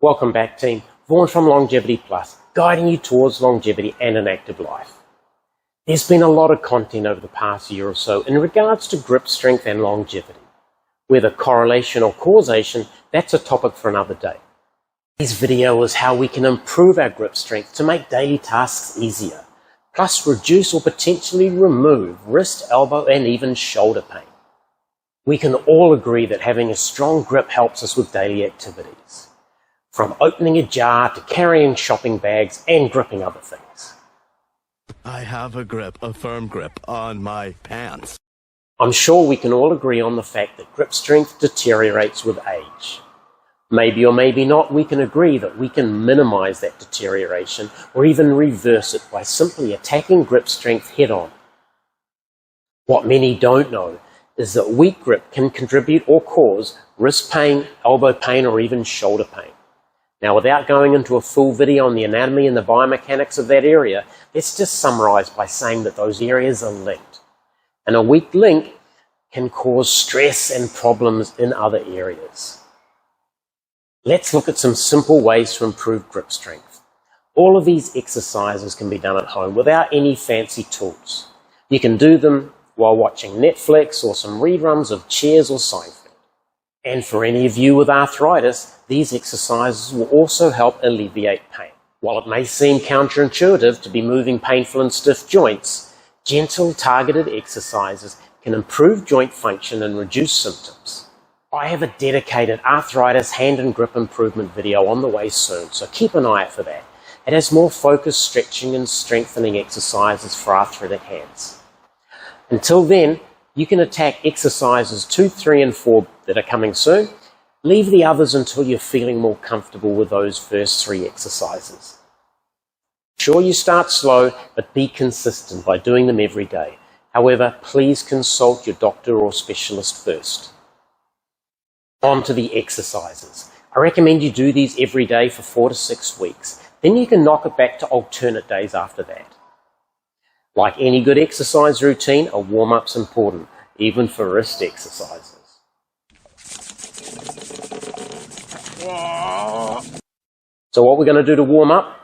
Welcome back, team. Vaughan from Longevity Plus, guiding you towards longevity and an active life. There's been a lot of content over the past year or so in regards to grip strength and longevity. Whether correlation or causation, that's a topic for another day. This video is how we can improve our grip strength to make daily tasks easier, plus reduce or potentially remove wrist, elbow, and even shoulder pain. We can all agree that having a strong grip helps us with daily activities, from opening a jar to carrying shopping bags and gripping other things. I have a firm grip on my pants. I'm sure we can all agree on the fact that grip strength deteriorates with age. Maybe or maybe not, we can agree that we can minimize that deterioration or even reverse it by simply attacking grip strength head on. What many don't know is that weak grip can contribute or cause wrist pain, elbow pain, or even shoulder pain. Now, without going into a full video on the anatomy and the biomechanics of that area, let's just summarize by saying that those areas are linked. And a weak link can cause stress and problems in other areas. Let's look at some simple ways to improve grip strength. All of these exercises can be done at home without any fancy tools. You can do them while watching Netflix or some reruns of Cheers or Seinfeld. And for any of you with arthritis, these exercises will also help alleviate pain. While it may seem counterintuitive to be moving painful and stiff joints, gentle targeted exercises can improve joint function and reduce symptoms. I have a dedicated arthritis hand and grip improvement video on the way soon, so keep an eye out for that. It has more focused stretching and strengthening exercises for arthritic hands. Until then, you can attack exercises 2, 3, and 4 that are coming soon. Leave the others until you're feeling more comfortable with those first 3 exercises. Sure, you start slow, but be consistent by doing them every day. However, please consult your doctor or specialist first. On to the exercises. I recommend you do these every day for 4 to 6 weeks. Then you can knock it back to alternate days after that. Like any good exercise routine, a warm-up's important, even for wrist exercises. So what we're going to do to warm up,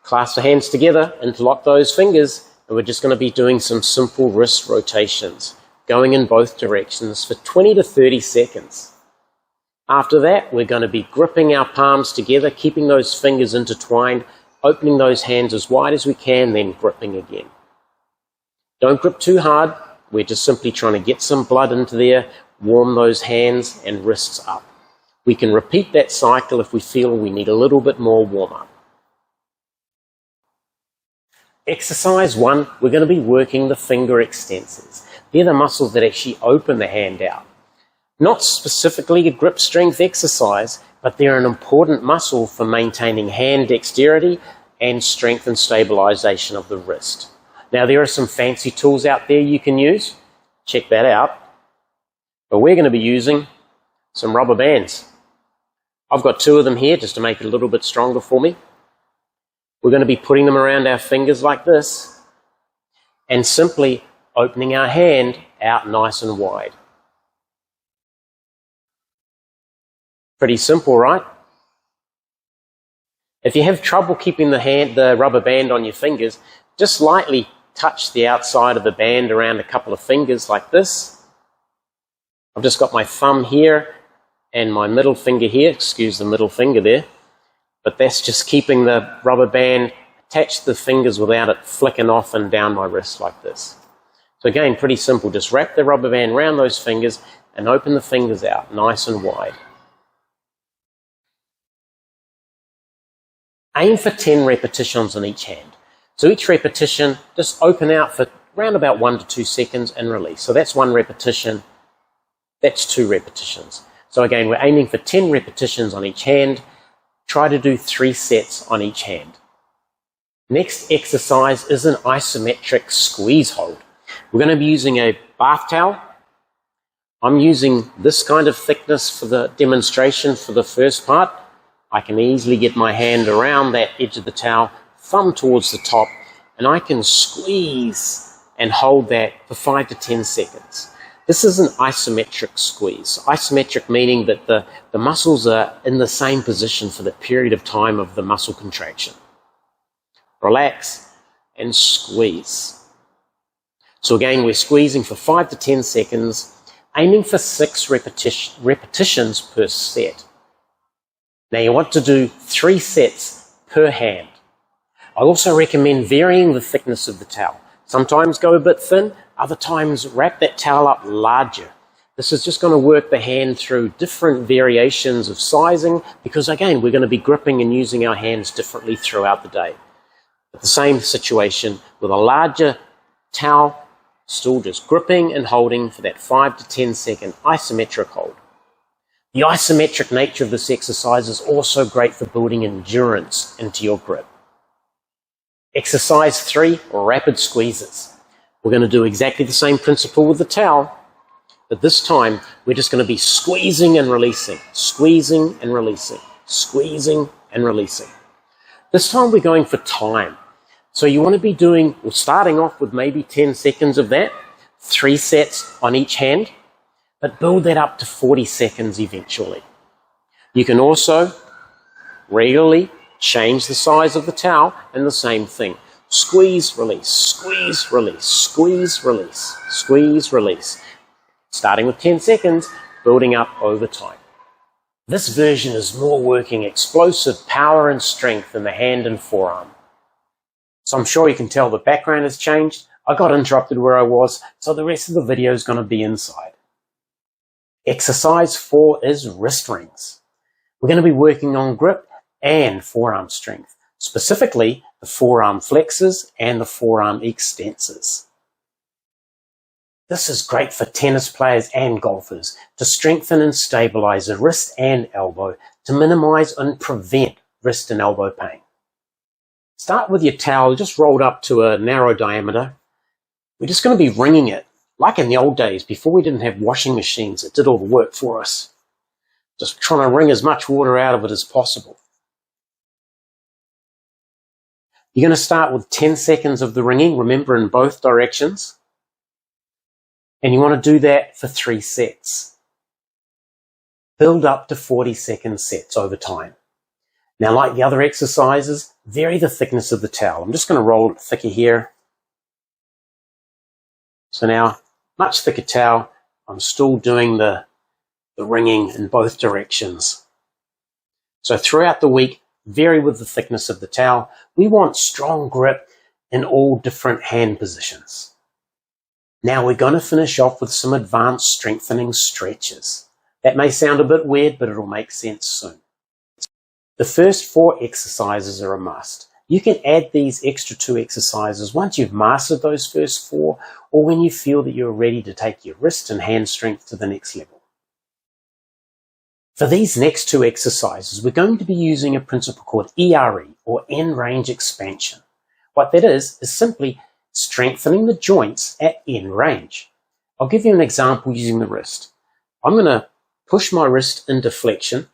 clasp the hands together, interlock those fingers, and we're just going to be doing some simple wrist rotations, going in both directions for 20 to 30 seconds. After that, we're going to be gripping our palms together, keeping those fingers intertwined, opening those hands as wide as we can, then gripping again. Don't grip too hard. We're just simply trying to get some blood into there, warm those hands and wrists up. We can repeat that cycle if we feel we need a little bit more warm-up. Exercise 1, we're going to be working the finger extensors. They're the muscles that actually open the hand out. Not specifically a grip strength exercise, but they're an important muscle for maintaining hand dexterity and strength and stabilization of the wrist. Now, there are some fancy tools out there you can use. Check that out. But we're going to be using some rubber bands. I've got 2 of them here just to make it a little bit stronger for me. We're going to be putting them around our fingers like this and simply opening our hand out nice and wide. Pretty simple, right? If you have trouble keeping the rubber band on your fingers, just lightly touch the outside of the band around a couple of fingers like this. I've just got my thumb here and my middle finger here. Excuse the middle finger there. But that's just keeping the rubber band attached to the fingers without it flicking off and down my wrist like this. So again, pretty simple. Just wrap the rubber band around those fingers and open the fingers out nice and wide. Aim for 10 repetitions on each hand. So each repetition, just open out for around about 1 to 2 seconds and release. So that's 1 repetition, that's 2 repetitions. So again, we're aiming for 10 repetitions on each hand. Try to do 3 sets on each hand. Next exercise is an isometric squeeze hold. We're going to be using a bath towel. I'm using this kind of thickness for the demonstration for the first part. I can easily get my hand around that edge of the towel, thumb towards the top, and I can squeeze and hold that for 5 to 10 seconds. This is an isometric squeeze. Isometric meaning that the muscles are in the same position for the period of time of the muscle contraction. Relax and squeeze. So again, we're squeezing for 5 to 10 seconds, aiming for 6 repetitions per set. Now you want to do 3 sets per hand. I also recommend varying the thickness of the towel. Sometimes go a bit thin, other times wrap that towel up larger. This is just going to work the hand through different variations of sizing because again, we're going to be gripping and using our hands differently throughout the day. But the same situation with a larger towel, still just gripping and holding for that 5 to 10 second isometric hold. The isometric nature of this exercise is also great for building endurance into your grip. Exercise 3, rapid squeezes. We're going to do exactly the same principle with the towel, but this time we're just going to be squeezing and releasing, squeezing and releasing, squeezing and releasing. This time we're going for time. So you want to be doing, or starting off with maybe 10 seconds of that, 3 sets on each hand, but build that up to 40 seconds eventually. You can also regularly change the size of the towel and the same thing. Squeeze, release, squeeze, release, squeeze, release, squeeze, release. Starting with 10 seconds, building up over time. This version is more working explosive power and strength in the hand and forearm. So I'm sure you can tell the background has changed. I got interrupted where I was, so the rest of the video is going to be inside. Exercise 4 is wrist rings. We're going to be working on grip and forearm strength, specifically the forearm flexors and the forearm extensors. This is great for tennis players and golfers to strengthen and stabilize the wrist and elbow to minimize and prevent wrist and elbow pain. Start with your towel just rolled up to a narrow diameter. We're just going to be wringing it like in the old days before we didn't have washing machines that did all the work for us. Just trying to wring as much water out of it as possible. You're going to start with 10 seconds of the wringing, remember in both directions. And you want to do that for 3 sets. Build up to 40-second sets over time. Now, like the other exercises, vary the thickness of the towel. I'm just going to roll it thicker here. So now, much thicker towel. I'm still doing the wringing in both directions. So throughout the week, vary with the thickness of the towel. We want strong grip in all different hand positions. Now we're going to finish off with some advanced strengthening stretches. That may sound a bit weird, but it'll make sense soon. The first 4 exercises are a must. You can add these extra 2 exercises once you've mastered those first 4 or when you feel that you're ready to take your wrist and hand strength to the next level. For these next 2 exercises, we're going to be using a principle called ERE, or end range expansion. What that is simply strengthening the joints at end range. I'll give you an example using the wrist. I'm going to push my wrist into flexion.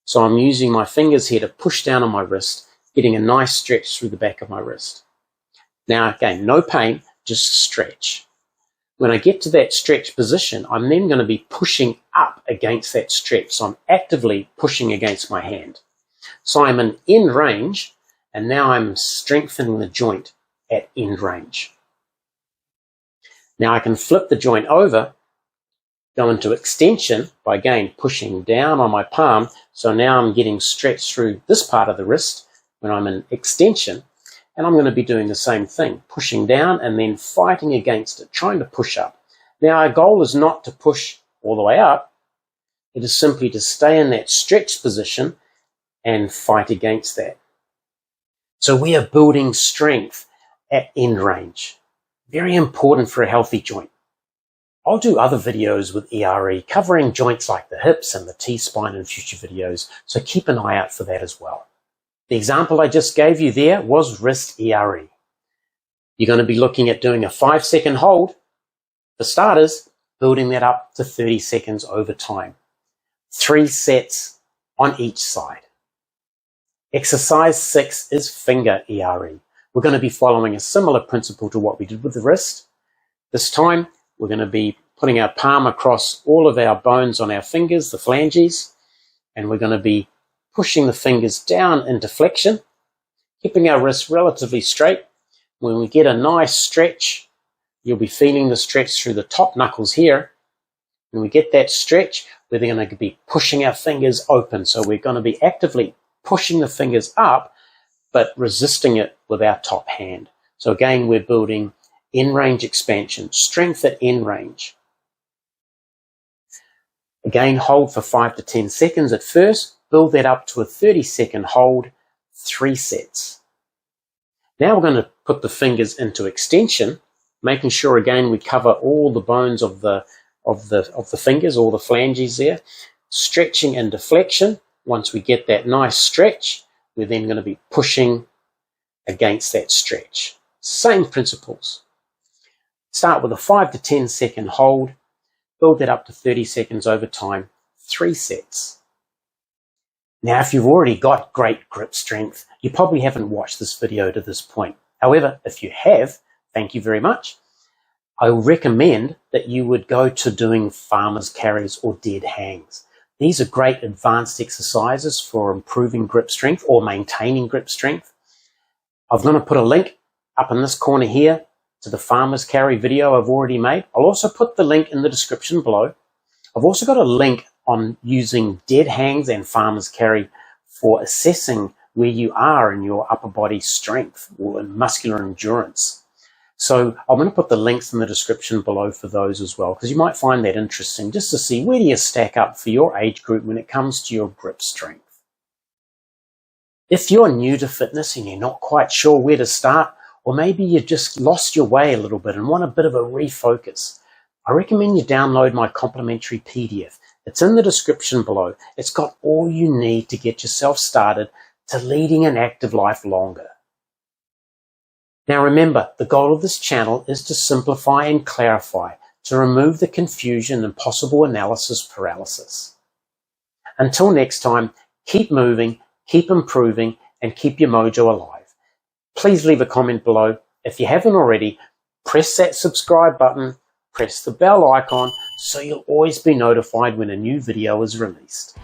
So I'm using my fingers here to push down on my wrist, getting a nice stretch through the back of my wrist. Now again, no pain, just stretch. When I get to that stretch position, I'm then going to be pushing up against that stretch. So I'm actively pushing against my hand. So I'm in end range, and now I'm strengthening the joint at end range. Now I can flip the joint over, go into extension by again pushing down on my palm. So now I'm getting stretched through this part of the wrist when I'm in extension. And I'm going to be doing the same thing, pushing down and then fighting against it, trying to push up. Now our goal is not to push all the way up. It is simply to stay in that stretched position and fight against that. So we are building strength at end range. Very important for a healthy joint. I'll do other videos with ERE covering joints like the hips and the T-spine in future videos, so keep an eye out for that as well. The example I just gave you there was wrist ERE. You're going to be looking at doing a 5-second hold. For starters, building that up to 30 seconds over time. 3 sets on each side. Exercise 6 is finger ERE. We're going to be following a similar principle to what we did with the wrist. This time, We're going to be putting our palm across all of our bones on our fingers, the phalanges, and we're going to be pushing the fingers down into flexion, keeping our wrists relatively straight. When we get a nice stretch, you'll be feeling the stretch through the top knuckles here. When we get that stretch, we're going to be pushing our fingers open. So we're going to be actively pushing the fingers up, but resisting it with our top hand. So again, we're building end-range expansion, strength at end range. Again, hold for 5 to 10 seconds at first. Build that up to a 30-second hold, 3 sets. Now we're going to put the fingers into extension, making sure again we cover all the bones of the fingers, all the phalanges there. Stretching into flexion. Once we get that nice stretch, we're then going to be pushing against that stretch. Same principles. Start with a 5 to 10 second hold. Build that up to 30 seconds over time, 3 sets. Now, if you've already got great grip strength, you probably haven't watched this video to this point. However, if you have, thank you very much. I recommend that you would go to doing farmer's carries or dead hangs. These are great advanced exercises for improving grip strength or maintaining grip strength. I'm going to put a link up in this corner here to the farmer's carry video I've already made. I'll also put the link in the description below. I've also got a link on using dead hangs and farmer's carry for assessing where you are in your upper body strength or in muscular endurance. So I'm going to put the links in the description below for those as well, because you might find that interesting just to see where do you stack up for your age group when it comes to your grip strength. If you're new to fitness and you're not quite sure where to start, or maybe you just lost your way a little bit and want a bit of a refocus, I recommend you download my complimentary PDF. It's in the description below. It's got all you need to get yourself started to leading an active life longer. Now remember, the goal of this channel is to simplify and clarify, to remove the confusion and possible analysis paralysis. Until next time, keep moving, keep improving, and keep your mojo alive. Please leave a comment below. If you haven't already, press that subscribe button, press the bell icon so you'll always be notified when a new video is released.